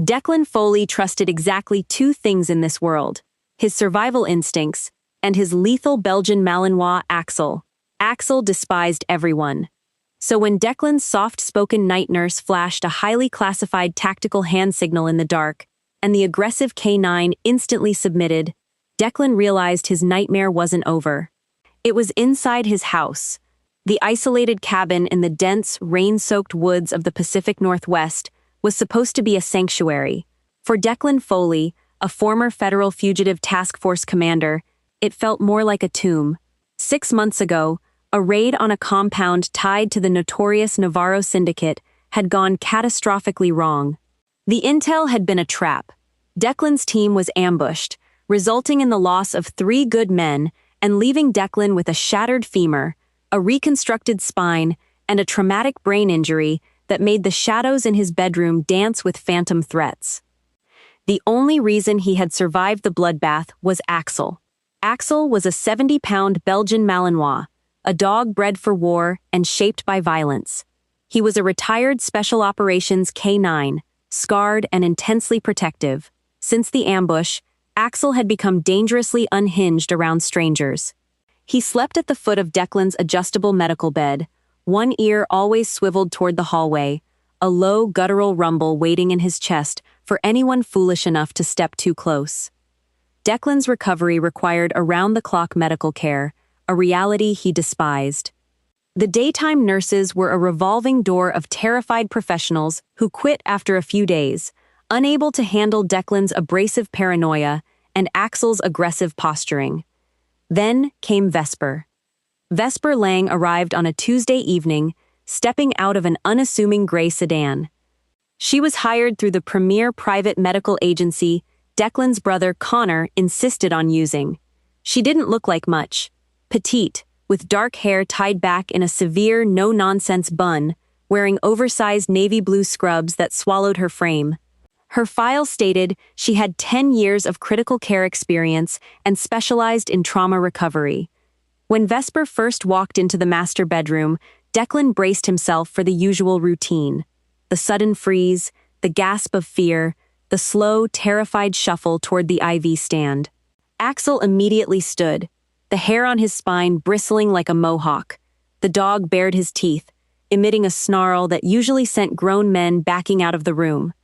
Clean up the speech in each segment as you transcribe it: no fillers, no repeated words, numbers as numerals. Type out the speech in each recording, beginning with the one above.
Declan Foley trusted exactly two things in this world: his survival instincts and his lethal Belgian Malinois, Axel. Axel despised everyone. So when Declan's soft-spoken night nurse flashed a highly classified tactical hand signal in the dark, and the aggressive K9 instantly submitted, Declan realized his nightmare wasn't over. It was inside his house. The isolated cabin in the dense, rain-soaked woods of the Pacific Northwest was supposed to be a sanctuary. For Declan Foley, a former federal fugitive task force commander, it felt more like a tomb. 6 months ago, a raid on a compound tied to the notorious Navarro syndicate had gone catastrophically wrong. The intel had been a trap. Declan's team was ambushed, resulting in the loss of 3 good men and leaving Declan with a shattered femur, a reconstructed spine, and a traumatic brain injury that made the shadows in his bedroom dance with phantom threats. The only reason he had survived the bloodbath was Axel. Axel was a 70-pound Belgian Malinois, a dog bred for war and shaped by violence. He was a retired Special Operations K9, scarred and intensely protective. Since the ambush, Axel had become dangerously unhinged around strangers. He slept at the foot of Declan's adjustable medical bed, one ear always swiveled toward the hallway, a low guttural rumble waiting in his chest for anyone foolish enough to step too close. Declan's recovery required around-the-clock medical care, a reality he despised. The daytime nurses were a revolving door of terrified professionals who quit after a few days, unable to handle Declan's abrasive paranoia and Axel's aggressive posturing. Then came Vesper. Vesper Lang arrived on a Tuesday evening, stepping out of an unassuming gray sedan. She was hired through the premier private medical agency Declan's brother Connor insisted on using. She didn't look like much. Petite, with dark hair tied back in a severe no-nonsense bun, wearing oversized navy blue scrubs that swallowed her frame. Her file stated she had 10 years of critical care experience and specialized in trauma recovery. When Vesper first walked into the master bedroom, Declan braced himself for the usual routine. The sudden freeze, the gasp of fear, the slow, terrified shuffle toward the IV stand. Axel immediately stood, the hair on his spine bristling like a mohawk. The dog bared his teeth, emitting a snarl that usually sent grown men backing out of the room.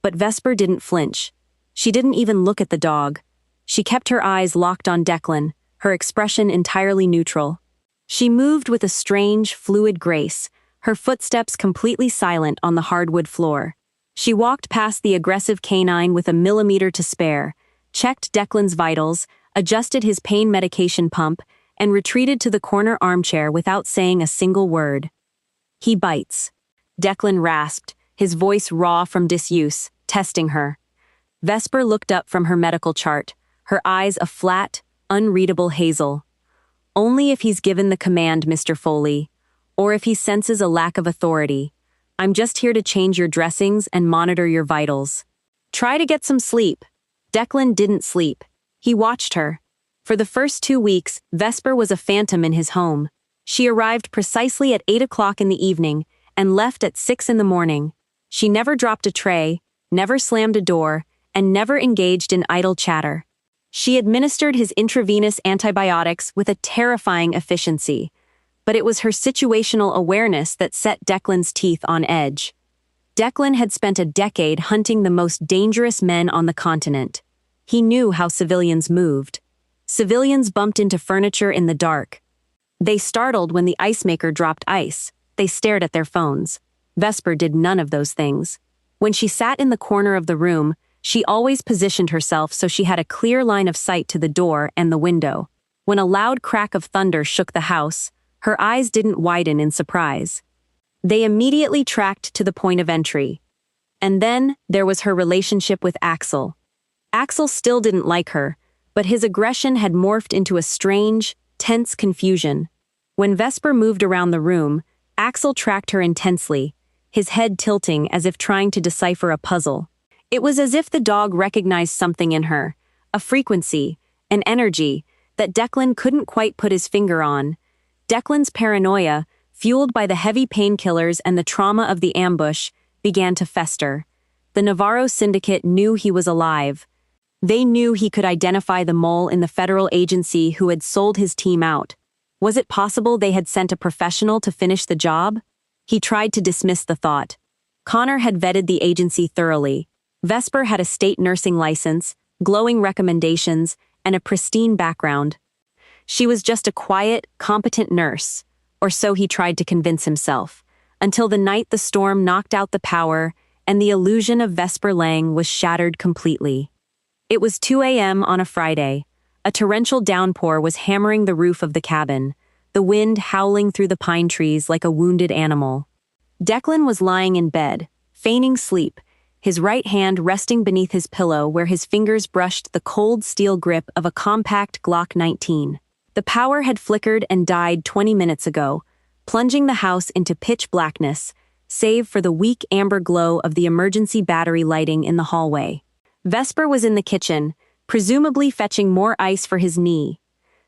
But Vesper didn't flinch. She didn't even look at the dog. She kept her eyes locked on Declan, her expression entirely neutral. She moved with a strange, fluid grace, her footsteps completely silent on the hardwood floor. She walked past the aggressive canine with a millimeter to spare, checked Declan's vitals, adjusted his pain medication pump, and retreated to the corner armchair without saying a single word. "He bites," Declan rasped, his voice raw from disuse, testing her. Vesper looked up from her medical chart, her eyes a flat, unreadable hazel. "Only if he's given the command, Mr. Foley, or if he senses a lack of authority. I'm just here to change your dressings and monitor your vitals. Try to get some sleep." Declan didn't sleep. He watched her. For the first 2 weeks, Vesper was a phantom in his home. She arrived precisely at 8 o'clock in the evening and left at 6 in the morning. She never dropped a tray, never slammed a door, and never engaged in idle chatter. She administered his intravenous antibiotics with a terrifying efficiency, but it was her situational awareness that set Declan's teeth on edge. Declan had spent a decade hunting the most dangerous men on the continent. He knew how civilians moved. Civilians bumped into furniture in the dark. They startled when the ice maker dropped ice. They stared at their phones. Vesper did none of those things. When she sat in the corner of the room, she always positioned herself so she had a clear line of sight to the door and the window. When a loud crack of thunder shook the house, her eyes didn't widen in surprise. They immediately tracked to the point of entry. And then there was her relationship with Axel. Axel still didn't like her, but his aggression had morphed into a strange, tense confusion. When Vesper moved around the room, Axel tracked her intensely, his head tilting as if trying to decipher a puzzle. It was as if the dog recognized something in her, a frequency, an energy, that Declan couldn't quite put his finger on. Declan's paranoia, fueled by the heavy painkillers and the trauma of the ambush, began to fester. The Navarro syndicate knew he was alive. They knew he could identify the mole in the federal agency who had sold his team out. Was it possible they had sent a professional to finish the job? He tried to dismiss the thought. Connor had vetted the agency thoroughly. Vesper had a state nursing license, glowing recommendations, and a pristine background. She was just a quiet, competent nurse, or so he tried to convince himself, until the night the storm knocked out the power and the illusion of Vesper Lang was shattered completely. It was 2 a.m. on a Friday. A torrential downpour was hammering the roof of the cabin, the wind howling through the pine trees like a wounded animal. Declan was lying in bed, feigning sleep, his right hand resting beneath his pillow where his fingers brushed the cold steel grip of a compact Glock 19. The power had flickered and died 20 minutes ago, plunging the house into pitch blackness, save for the weak amber glow of the emergency battery lighting in the hallway. Vesper was in the kitchen, presumably fetching more ice for his knee.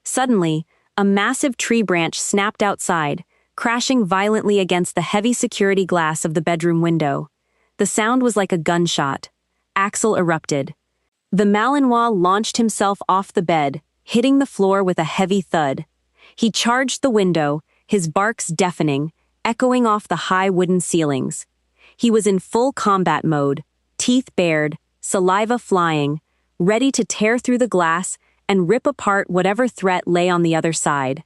Suddenly, a massive tree branch snapped outside, crashing violently against the heavy security glass of the bedroom window. The sound was like a gunshot. Axel erupted. The Malinois launched himself off the bed, hitting the floor with a heavy thud. He charged the window, his barks deafening, echoing off the high wooden ceilings. He was in full combat mode, teeth bared, saliva flying, ready to tear through the glass and rip apart whatever threat lay on the other side.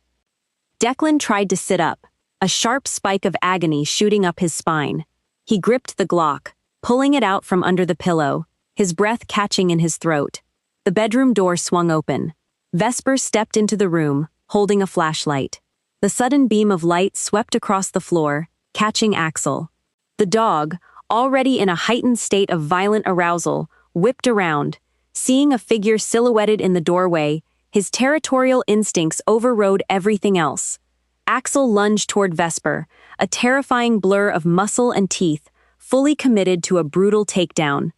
Declan tried to sit up, a sharp spike of agony shooting up his spine. He gripped the Glock, pulling it out from under the pillow, his breath catching in his throat. The bedroom door swung open. Vesper stepped into the room, holding a flashlight. The sudden beam of light swept across the floor, catching Axel. The dog, already in a heightened state of violent arousal, whipped around. Seeing a figure silhouetted in the doorway, his territorial instincts overrode everything else. Axel lunged toward Vesper, a terrifying blur of muscle and teeth, fully committed to a brutal takedown.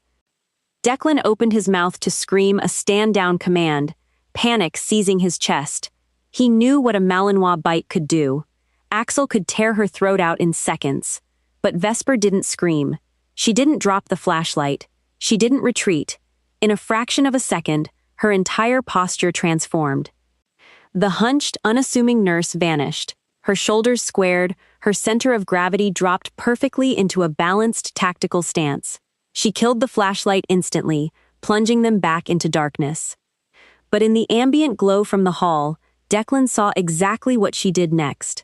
Declan opened his mouth to scream a stand-down command, panic seizing his chest. He knew what a Malinois bite could do. Axel could tear her throat out in seconds. But Vesper didn't scream. She didn't drop the flashlight. She didn't retreat. In a fraction of a second, her entire posture transformed. The hunched, unassuming nurse vanished. Her shoulders squared, her center of gravity dropped perfectly into a balanced tactical stance. She killed the flashlight instantly, plunging them back into darkness. But in the ambient glow from the hall, Declan saw exactly what she did next.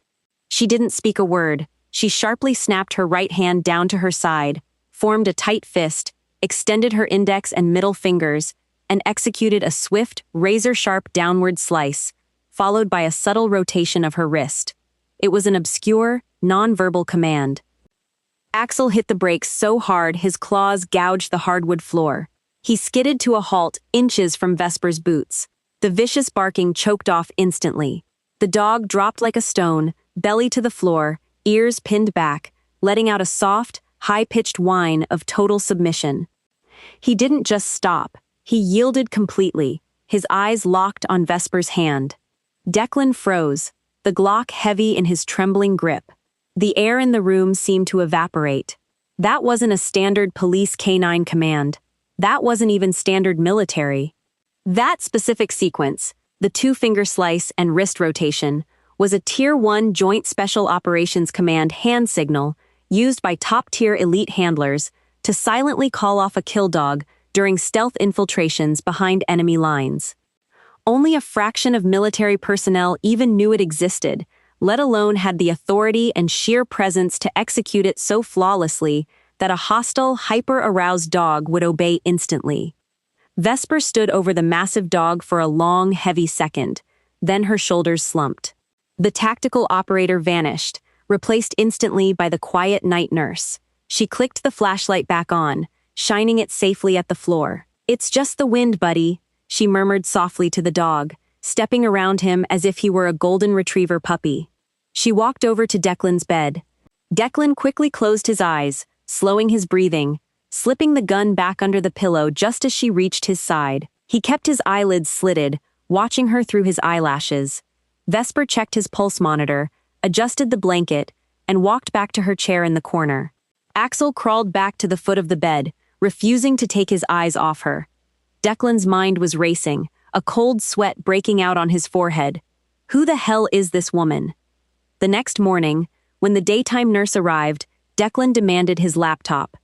She didn't speak a word. She sharply snapped her right hand down to her side, formed a tight fist, extended her index and middle fingers, and executed a swift, razor-sharp downward slice, followed by a subtle rotation of her wrist. It was an obscure, non-verbal command. Axel hit the brakes so hard his claws gouged the hardwood floor. He skidded to a halt inches from Vesper's boots. The vicious barking choked off instantly. The dog dropped like a stone, belly to the floor, ears pinned back, letting out a soft, high-pitched whine of total submission. He didn't just stop. He yielded completely, his eyes locked on Vesper's hand. Declan froze, the Glock heavy in his trembling grip. The air in the room seemed to evaporate. That wasn't a standard police canine command. That wasn't even standard military. That specific sequence, the two-finger slice and wrist rotation, was a Tier 1 Joint Special Operations Command hand signal used by top-tier elite handlers to silently call off a kill dog during stealth infiltrations behind enemy lines. Only a fraction of military personnel even knew it existed, let alone had the authority and sheer presence to execute it so flawlessly that a hostile, hyper-aroused dog would obey instantly. Vesper stood over the massive dog for a long, heavy second. Then her shoulders slumped. The tactical operator vanished, replaced instantly by the quiet night nurse. She clicked the flashlight back on, shining it safely at the floor. "It's just the wind, buddy," she murmured softly to the dog, stepping around him as if he were a golden retriever puppy. She walked over to Declan's bed. Declan quickly closed his eyes, slowing his breathing, slipping the gun back under the pillow just as she reached his side. He kept his eyelids slitted, watching her through his eyelashes. Vesper checked his pulse monitor, adjusted the blanket, and walked back to her chair in the corner. Axel crawled back to the foot of the bed, refusing to take his eyes off her. Declan's mind was racing, a cold sweat breaking out on his forehead. Who the hell is this woman? The next morning, when the daytime nurse arrived, Declan demanded his laptop.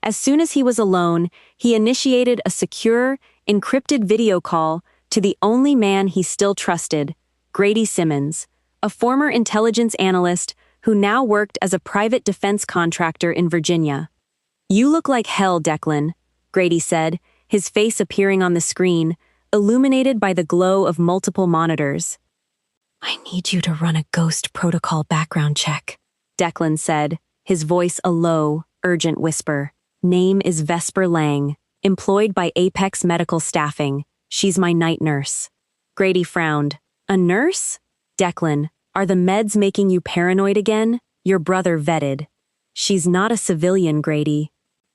As soon as he was alone, he initiated a secure, encrypted video call to the only man he still trusted, Grady Simmons, a former intelligence analyst who now worked as a private defense contractor in Virginia. "You look like hell, Declan," Grady said, his face appearing on the screen, illuminated by the glow of multiple monitors. "I need you to run a ghost protocol background check," Declan said, his voice a low, urgent whisper. "Name is Vesper Lang, employed by Apex Medical Staffing. She's my night nurse." Grady frowned. "A nurse? Declan, are the meds making you paranoid again? Your brother vetted." "She's not a civilian, Grady."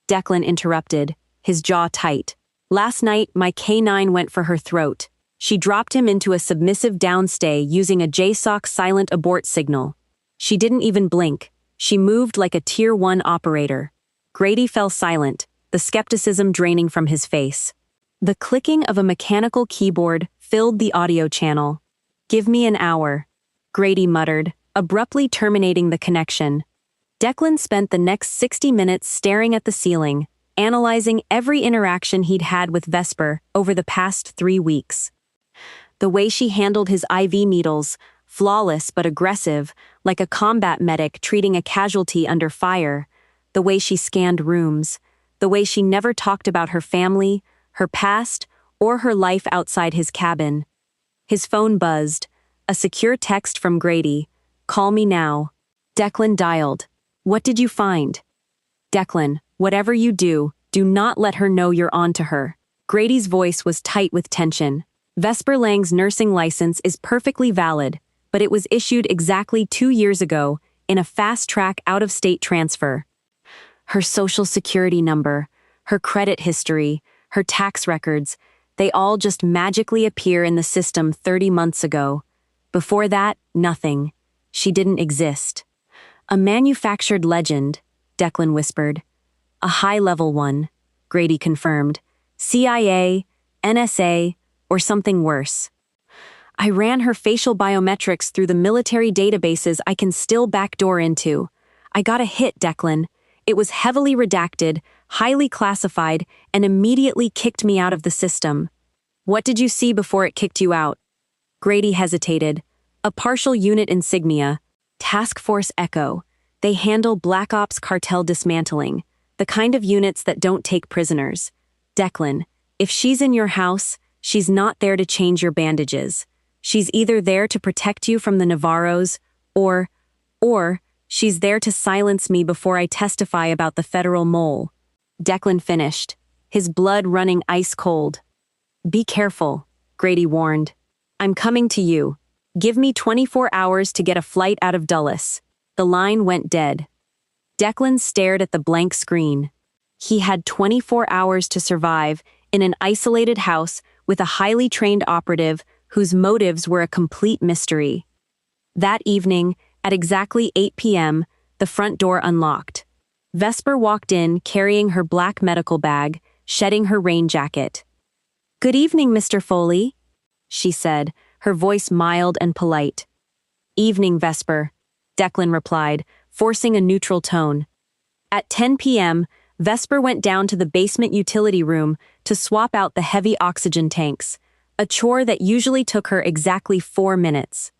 Declan interrupted, his jaw tight. "Last night, my K9 went for her throat. She dropped him into a submissive downstay using a JSOC silent abort signal. She didn't even blink. She moved like a Tier 1 operator." Grady fell silent, the skepticism draining from his face. The clicking of a mechanical keyboard filled the audio channel. "Give me an hour," Grady muttered, abruptly terminating the connection. Declan spent the next 60 minutes staring at the ceiling, analyzing every interaction he'd had with Vesper over the past 3 weeks. The way she handled his IV needles, flawless but aggressive, like a combat medic treating a casualty under fire. The way she scanned rooms. The way she never talked about her family, her past, or her life outside his cabin. His phone buzzed. A secure text from Grady. "Call me now." Declan dialed. "What did you find?" "Declan, whatever you do not let her know you're on to her." Grady's voice was tight with tension. "Vesper Lang's nursing license is perfectly valid, but it was issued exactly 2 years ago in a fast-track out-of-state transfer. Her social security number, her credit history, her tax records, they all just magically appear in the system 30 months ago. Before that, nothing. She didn't exist." "A manufactured legend," Declan whispered. "A high-level one," Grady confirmed. "CIA, NSA, or something worse. I ran her facial biometrics through the military databases I can still backdoor into. I got a hit, Declan. It was heavily redacted, highly classified, and immediately kicked me out of the system." "What did you see before it kicked you out?" Grady hesitated. "A partial unit insignia. Task Force Echo. They handle Black Ops cartel dismantling. The kind of units that don't take prisoners. Declan, if she's in your house, she's not there to change your bandages. She's either there to protect you from the Navarros, or she's there to silence me before I testify about the federal mole." Declan finished, his blood running ice cold. "Be careful," Grady warned. "I'm coming to you. Give me 24 hours to get a flight out of Dulles." The line went dead. Declan stared at the blank screen. He had 24 hours to survive in an isolated house with a highly trained operative whose motives were a complete mystery. That evening, at exactly 8 p.m., the front door unlocked. Vesper walked in carrying her black medical bag, shedding her rain jacket. "Good evening, Mr. Foley," she said, her voice mild and polite. "Evening, Vesper," Declan replied, forcing a neutral tone. At 10 p.m., Vesper went down to the basement utility room to swap out the heavy oxygen tanks, a chore that usually took her exactly 4 minutes.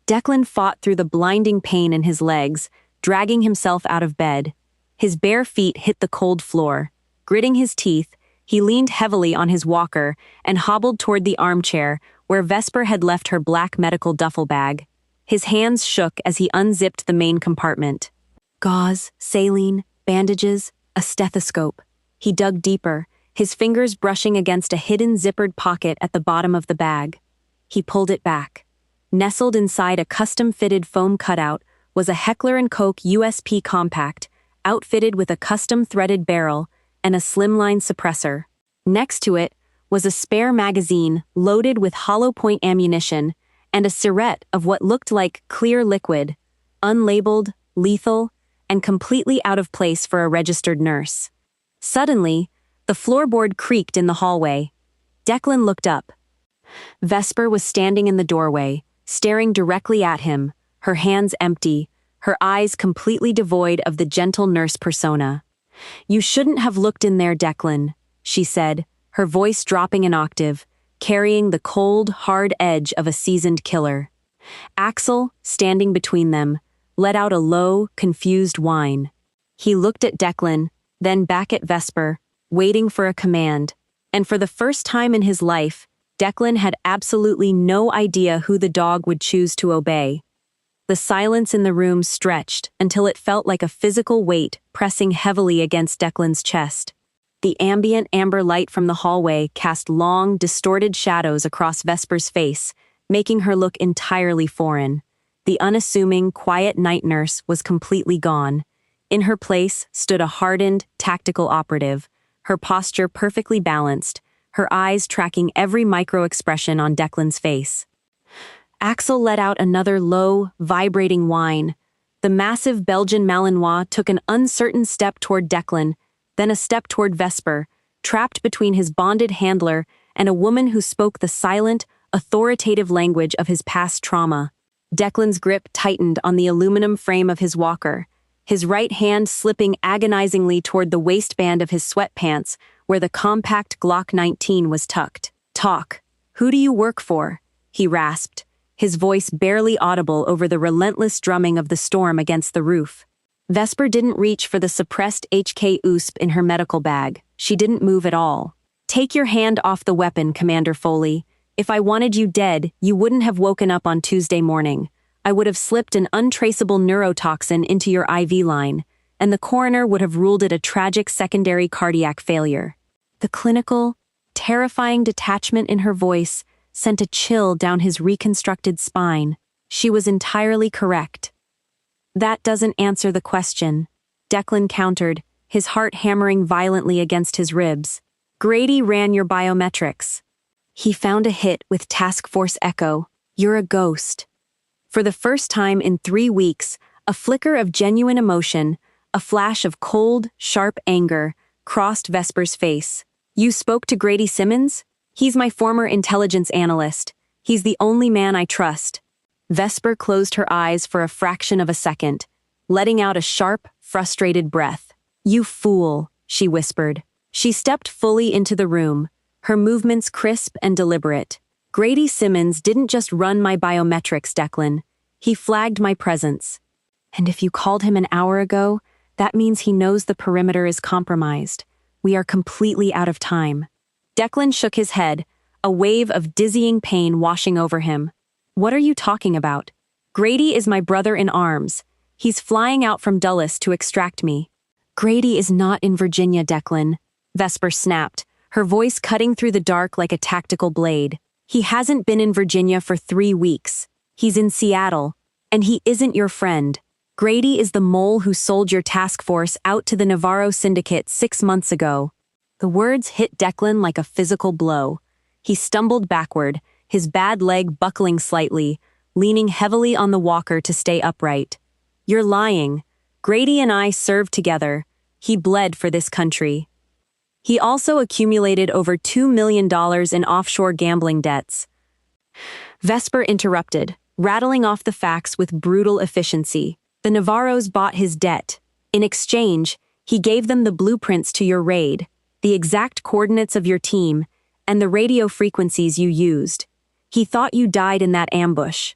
Declan fought through the blinding pain in his legs, dragging himself out of bed. His bare feet hit the cold floor. Gritting his teeth, he leaned heavily on his walker and hobbled toward the armchair where Vesper had left her black medical duffel bag. His hands shook as he unzipped the main compartment. Gauze, saline, bandages, a stethoscope. He dug deeper, his fingers brushing against a hidden zippered pocket at the bottom of the bag. He pulled it back. Nestled inside a custom-fitted foam cutout was a Heckler & Koch USP compact, outfitted with a custom threaded barrel and a slimline suppressor. Next to it was a spare magazine loaded with hollow-point ammunition and a sirette of what looked like clear liquid, unlabeled, lethal, and completely out of place for a registered nurse. Suddenly, the floorboard creaked in the hallway. Declan looked up. Vesper was standing in the doorway, staring directly at him, her hands empty, her eyes completely devoid of the gentle nurse persona. "You shouldn't have looked in there, Declan," she said, her voice dropping an octave, carrying the cold, hard edge of a seasoned killer. Axel, standing between them, let out a low, confused whine. He looked at Declan, then back at Vesper, waiting for a command, and for the first time in his life, Declan had absolutely no idea who the dog would choose to obey. The silence in the room stretched until it felt like a physical weight pressing heavily against Declan's chest. The ambient amber light from the hallway cast long, distorted shadows across Vesper's face, making her look entirely foreign. The unassuming, quiet night nurse was completely gone. In her place stood a hardened, tactical operative, her posture perfectly balanced, her eyes tracking every micro-expression on Declan's face. Axel let out another low, vibrating whine. The massive Belgian Malinois took an uncertain step toward Declan, then a step toward Vesper, trapped between his bonded handler and a woman who spoke the silent, authoritative language of his past trauma. Declan's grip tightened on the aluminum frame of his walker, his right hand slipping agonizingly toward the waistband of his sweatpants, where the compact Glock 19 was tucked. "Talk. Who do you work for?" he rasped, his voice barely audible over the relentless drumming of the storm against the roof. Vesper didn't reach for the suppressed HK-USP in her medical bag. She didn't move at all. "Take your hand off the weapon, Commander Foley. If I wanted you dead, you wouldn't have woken up on Tuesday morning. I would have slipped an untraceable neurotoxin into your IV line, and the coroner would have ruled it a tragic secondary cardiac failure." The clinical, terrifying detachment in her voice sent a chill down his reconstructed spine. She was entirely correct. "That doesn't answer the question," Declan countered, his heart hammering violently against his ribs. "Grady ran your biometrics. He found a hit with Task Force Echo. You're a ghost." For the first time in 3 weeks, a flicker of genuine emotion, a flash of cold, sharp anger, crossed Vesper's face. "You spoke to Grady Simmons? He's my former intelligence analyst. He's the only man I trust." Vesper closed her eyes for a fraction of a second, letting out a sharp, frustrated breath. "You fool," she whispered. She stepped fully into the room, her movements crisp and deliberate. "Grady Simmons didn't just run my biometrics, Declan. He flagged my presence. And if you called him an hour ago, that means he knows the perimeter is compromised. We are completely out of time." Declan shook his head, a wave of dizzying pain washing over him. "What are you talking about? Grady is my brother in arms. He's flying out from Dulles to extract me." "Grady is not in Virginia, Declan," Vesper snapped, her voice cutting through the dark like a tactical blade. "He hasn't been in Virginia for 3 weeks. He's in Seattle, and he isn't your friend. Grady is the mole who sold your task force out to the Navarro Syndicate 6 months ago." The words hit Declan like a physical blow. He stumbled backward, his bad leg buckling slightly, leaning heavily on the walker to stay upright. "You're lying. Grady and I served together. He bled for this country. He also accumulated over $2 million in offshore gambling debts." Vesper interrupted, rattling off the facts with brutal efficiency. "The Navarros bought his debt. In exchange, he gave them the blueprints to your raid, the exact coordinates of your team, and the radio frequencies you used. He thought you died in that ambush.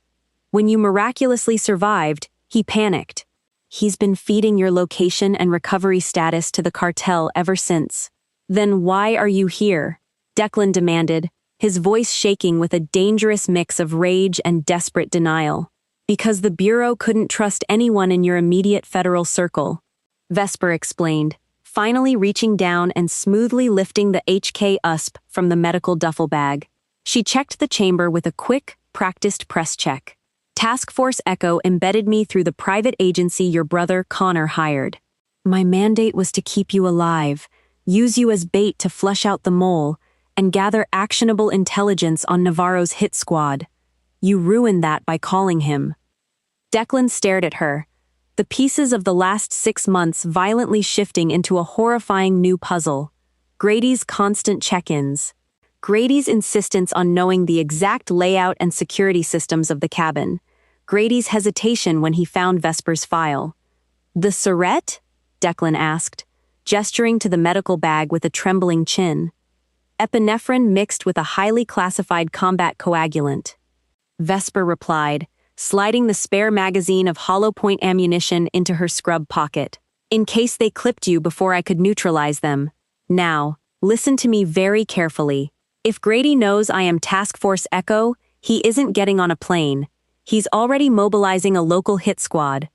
When you miraculously survived, he panicked. He's been feeding your location and recovery status to the cartel ever since." "Then why are you here?" Declan demanded, his voice shaking with a dangerous mix of rage and desperate denial. "Because the Bureau couldn't trust anyone in your immediate federal circle," Vesper explained, finally reaching down and smoothly lifting the HK-USP from the medical duffel bag. She checked the chamber with a quick, practiced press check. "Task Force Echo embedded me through the private agency your brother Connor hired. My mandate was to keep you alive, use you as bait to flush out the mole, and gather actionable intelligence on Navarro's hit squad. You ruined that by calling him." Declan stared at her, the pieces of the last 6 months violently shifting into a horrifying new puzzle. Grady's constant check-ins. Grady's insistence on knowing the exact layout and security systems of the cabin. Grady's hesitation when he found Vesper's file. "The Surrette?" Declan asked, gesturing to the medical bag with a trembling chin. "Epinephrine mixed with a highly classified combat coagulant." Vesper replied, sliding the spare magazine of hollow-point ammunition into her scrub pocket. "In case they clipped you before I could neutralize them. Now, listen to me very carefully. If Grady knows I am Task Force Echo, he isn't getting on a plane. He's already mobilizing a local hit squad.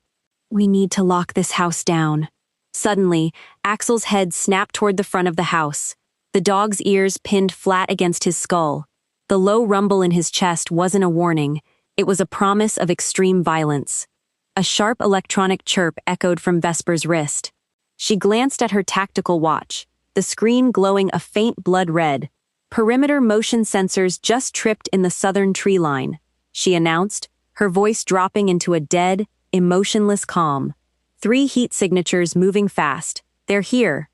We need to lock this house down." Suddenly, Axel's head snapped toward the front of the house, the dog's ears pinned flat against his skull. The low rumble in his chest wasn't a warning, it was a promise of extreme violence. A sharp electronic chirp echoed from Vesper's wrist. She glanced at her tactical watch, the screen glowing a faint blood red. "Perimeter motion sensors just tripped in the southern tree line," she announced, her voice dropping into a dead, emotionless calm. "3 heat signatures moving fast. They're here."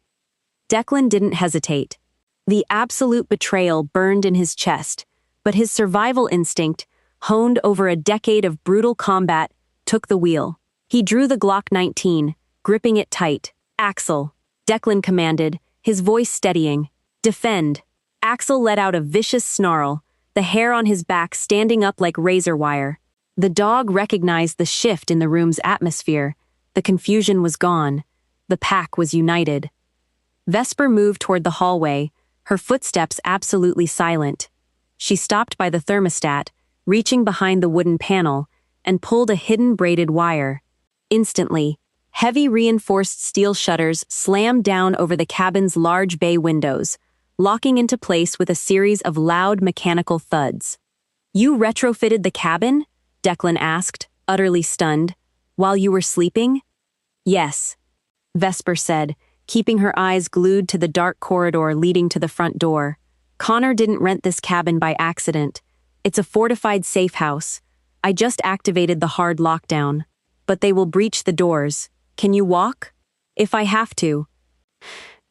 Declan didn't hesitate. The absolute betrayal burned in his chest, but his survival instinct, honed over a decade of brutal combat, took the wheel. He drew the Glock 19, gripping it tight. "Axel," Declan commanded, his voice steadying. "Defend." Axel let out a vicious snarl, the hair on his back standing up like razor wire. The dog recognized the shift in the room's atmosphere. The confusion was gone. The pack was united. Vesper moved toward the hallway, her footsteps absolutely silent. She stopped by the thermostat, reaching behind the wooden panel, and pulled a hidden braided wire. Instantly, heavy reinforced steel shutters slammed down over the cabin's large bay windows, locking into place with a series of loud mechanical thuds. "You retrofitted the cabin?" Declan asked, utterly stunned. "While you were sleeping?" "Yes," Vesper said, keeping her eyes glued to the dark corridor leading to the front door. "Connor didn't rent this cabin by accident. It's a fortified safe house. I just activated the hard lockdown. But they will breach the doors. Can you walk?" "If I have to."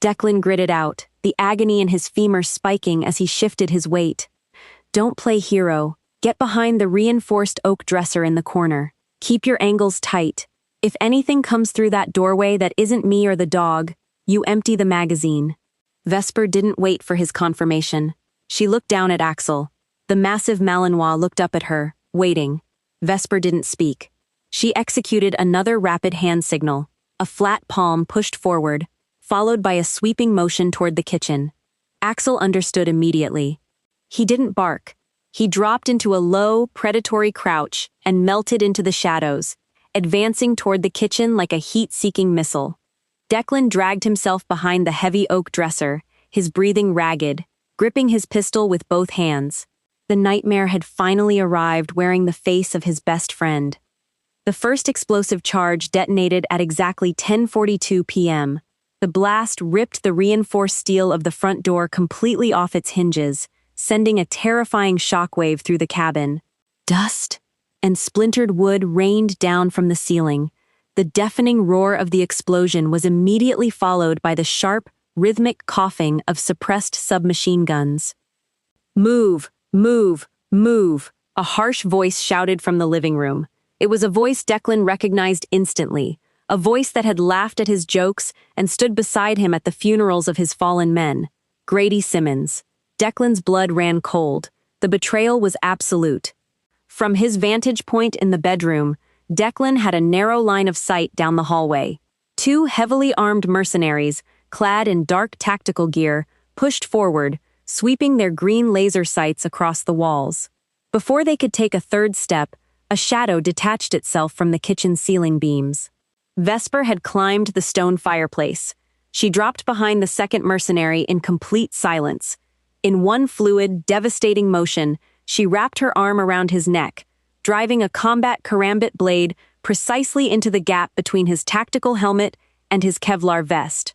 Declan gritted out, the agony in his femur spiking as he shifted his weight. "Don't play hero. Get behind the reinforced oak dresser in the corner. Keep your angles tight. If anything comes through that doorway that isn't me or the dog, you empty the magazine." Vesper didn't wait for his confirmation. She looked down at Axel. The massive Malinois looked up at her, waiting. Vesper didn't speak. She executed another rapid hand signal, a flat palm pushed forward, followed by a sweeping motion toward the kitchen. Axel understood immediately. He didn't bark. He dropped into a low, predatory crouch and melted into the shadows, advancing toward the kitchen like a heat-seeking missile. Declan dragged himself behind the heavy oak dresser, his breathing ragged, gripping his pistol with both hands. The nightmare had finally arrived wearing the face of his best friend. The first explosive charge detonated at exactly 10:42 p.m. The blast ripped the reinforced steel of the front door completely off its hinges, sending a terrifying shockwave through the cabin. Dust and splintered wood rained down from the ceiling. The deafening roar of the explosion was immediately followed by the sharp, rhythmic coughing of suppressed submachine guns. "Move! Move! Move!" a harsh voice shouted from the living room. It was a voice Declan recognized instantly, a voice that had laughed at his jokes and stood beside him at the funerals of his fallen men. Grady Simmons. Declan's blood ran cold. The betrayal was absolute. From his vantage point in the bedroom, Declan had a narrow line of sight down the hallway. 2 heavily armed mercenaries, clad in dark tactical gear, pushed forward, sweeping their green laser sights across the walls. Before they could take a third step, a shadow detached itself from the kitchen ceiling beams. Vesper had climbed the stone fireplace. She dropped behind the second mercenary in complete silence. In one fluid, devastating motion, she wrapped her arm around his neck, driving a combat karambit blade precisely into the gap between his tactical helmet and his Kevlar vest.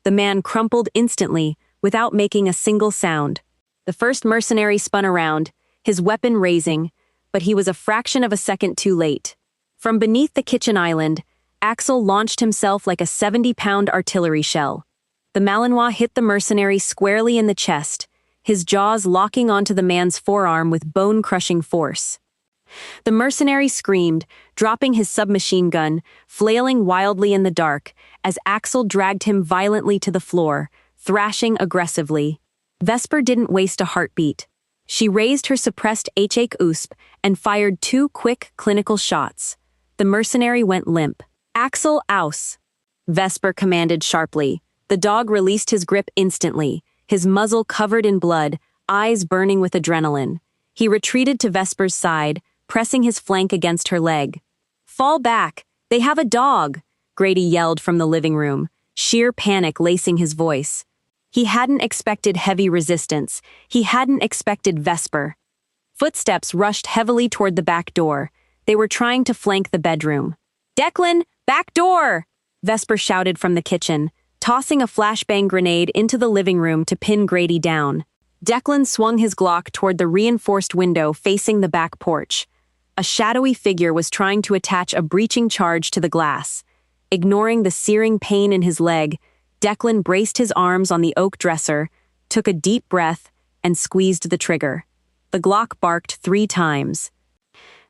The man crumpled instantly, without making a single sound. The first mercenary spun around, his weapon raising, but he was a fraction of a second too late. From beneath the kitchen island, Axel launched himself like a 70-pound artillery shell. The Malinois hit the mercenary squarely in the chest, his jaws locking onto the man's forearm with bone-crushing force. The mercenary screamed, dropping his submachine gun, flailing wildly in the dark, as Axel dragged him violently to the floor, thrashing aggressively. Vesper didn't waste a heartbeat. She raised her suppressed HAK-USP and fired 2 quick, clinical shots. The mercenary went limp. "Axel, aus!" Vesper commanded sharply. The dog released his grip instantly, his muzzle covered in blood, eyes burning with adrenaline. He retreated to Vesper's side, pressing his flank against her leg. "Fall back! They have a dog!" Grady yelled from the living room, sheer panic lacing his voice. He hadn't expected heavy resistance. He hadn't expected Vesper. Footsteps rushed heavily toward the back door. They were trying to flank the bedroom. "Declan, back door!" Vesper shouted from the kitchen, tossing a flashbang grenade into the living room to pin Grady down. Declan swung his Glock toward the reinforced window facing the back porch. A shadowy figure was trying to attach a breaching charge to the glass. Ignoring the searing pain in his leg, Declan braced his arms on the oak dresser, took a deep breath, and squeezed the trigger. The Glock barked 3 times.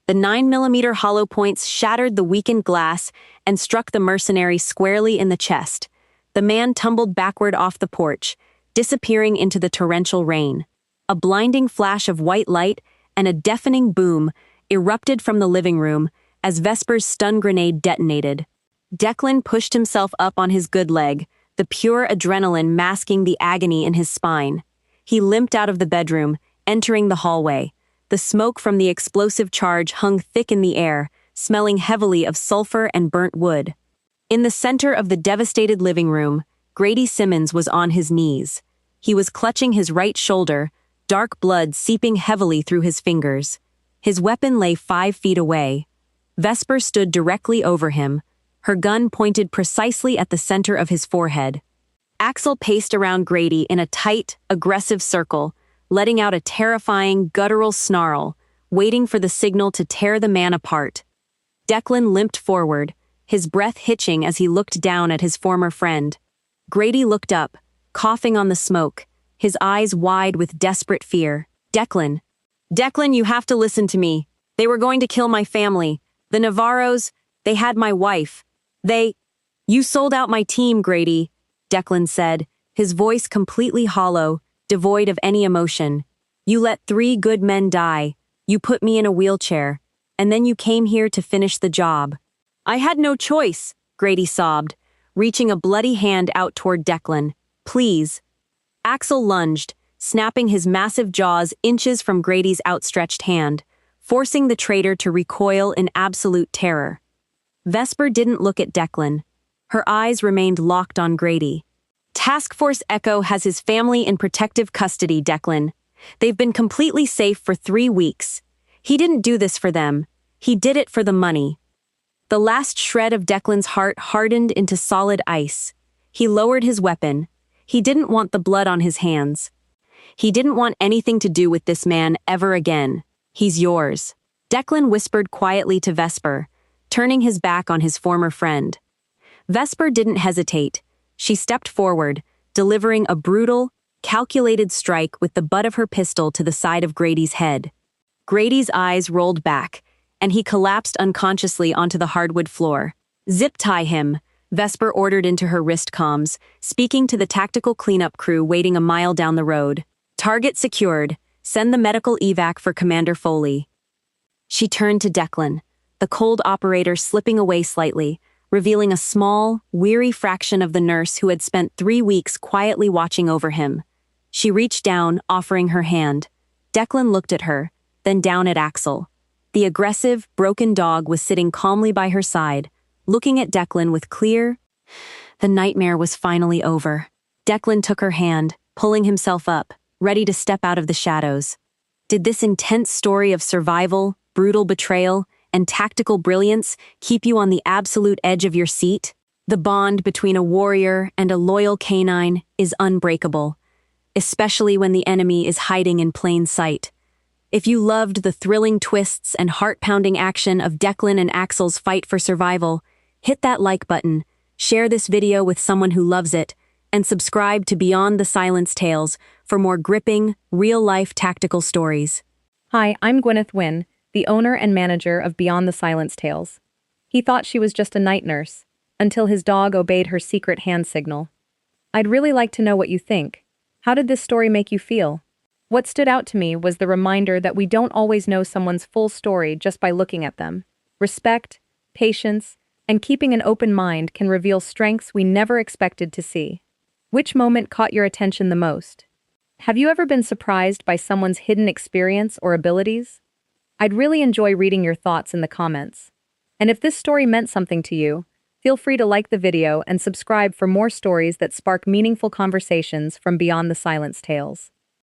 The 9mm hollow points shattered the weakened glass and struck the mercenary squarely in the chest. The man tumbled backward off the porch, disappearing into the torrential rain. A blinding flash of white light and a deafening boom erupted from the living room as Vesper's stun grenade detonated. Declan pushed himself up on his good leg, the pure adrenaline masking the agony in his spine. He limped out of the bedroom, entering the hallway. The smoke from the explosive charge hung thick in the air, smelling heavily of sulfur and burnt wood. In the center of the devastated living room, Grady Simmons was on his knees. He was clutching his right shoulder, dark blood seeping heavily through his fingers. His weapon lay 5 feet away. Vesper stood directly over him, her gun pointed precisely at the center of his forehead. Axel paced around Grady in a tight, aggressive circle, letting out a terrifying, guttural snarl, waiting for the signal to tear the man apart. Declan limped forward, his breath hitching as he looked down at his former friend. Grady looked up, coughing on the smoke, his eyes wide with desperate fear. "Declan. Declan, you have to listen to me. They were going to kill my family. The Navarros, they had my wife. You sold out my team, Grady," Declan said, his voice completely hollow, devoid of any emotion. "You let 3 good men die. You put me in a wheelchair. And then you came here to finish the job." "I had no choice," Grady sobbed, reaching a bloody hand out toward Declan. "Please." Axel lunged, snapping his massive jaws inches from Grady's outstretched hand, forcing the traitor to recoil in absolute terror. Vesper didn't look at Declan. Her eyes remained locked on Grady. "Task Force Echo has his family in protective custody, Declan. They've been completely safe for 3 weeks. He didn't do this for them. He did it for the money." The last shred of Declan's heart hardened into solid ice. He lowered his weapon. He didn't want the blood on his hands. He didn't want anything to do with this man ever again. "He's yours," Declan whispered quietly to Vesper, turning his back on his former friend. Vesper didn't hesitate. She stepped forward, delivering a brutal, calculated strike with the butt of her pistol to the side of Grady's head. Grady's eyes rolled back, and he collapsed unconsciously onto the hardwood floor. "Zip tie him," Vesper ordered into her wrist comms, speaking to the tactical cleanup crew waiting a mile down the road. "Target secured. Send the medical evac for Commander Foley." She turned to Declan, the cold operator slipping away slightly, revealing a small, weary fraction of the nurse who had spent 3 weeks quietly watching over him. She reached down, offering her hand. Declan looked at her, then down at Axel. The aggressive, broken dog was sitting calmly by her side, looking at Declan with clear. The nightmare was finally over. Declan took her hand, pulling himself up, ready to step out of the shadows. Did this intense story of survival, brutal betrayal, and tactical brilliance keep you on the absolute edge of your seat? The bond between a warrior and a loyal canine is unbreakable, especially when the enemy is hiding in plain sight. If you loved the thrilling twists and heart-pounding action of Declan and Axel's fight for survival, Hit that like button, share this video with someone who loves it, and subscribe to Beyond the Silence Tales for more gripping, real-life tactical stories. Hi, I'm Gwyneth Wynne, the owner and manager of Beyond the Silence Tales. He thought she was just a night nurse, until his dog obeyed her secret hand signal. I'd really like to know what you think. How did this story make you feel? What stood out to me was the reminder that we don't always know someone's full story just by looking at them. Respect, patience, and keeping an open mind can reveal strengths we never expected to see. Which moment caught your attention the most? Have you ever been surprised by someone's hidden experience or abilities? I'd really enjoy reading your thoughts in the comments. And if this story meant something to you, feel free to like the video and subscribe for more stories that spark meaningful conversations from Beyond the Silence Tales.